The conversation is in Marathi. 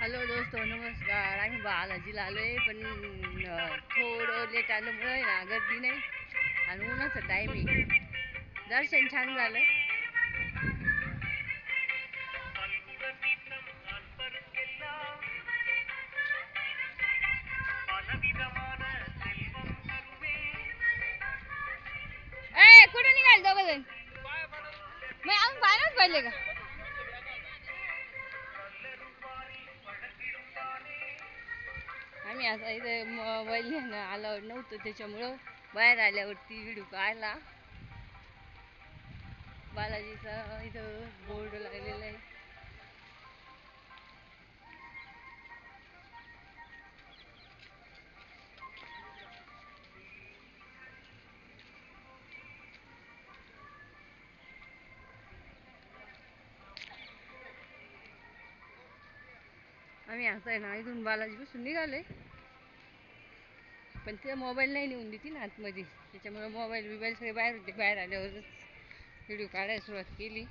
हॅलो दोस्तों, नमस्कार. आम्ही बालाजीला आलोय, पण थोडं लेट आल्यामुळे ना गर्दी नाही आणि उन्हाचा टाइम आहे. दर्शन छान झालं. कुठे निघाल दोघ जण? मग अजून बाहेरच पडले का? आम्ही आता इथे मोबाईल अलाउड नव्हतं, त्याच्यामुळं बाहेर आल्यावरती व्हिडिओ काढला. बालाजीचा इथं बोर्ड लागलेला आहे. आम्ही असं आहे ना, इथून बालाजीपासून निघाले, पण ते मोबाईल नाही नेऊन देते ना आतमध्ये, त्याच्यामुळे मोबाईल बिबाईल सगळे बाहेर होते. बाहेर आल्यावरच व्हिडिओ काढायला सुरुवात केली.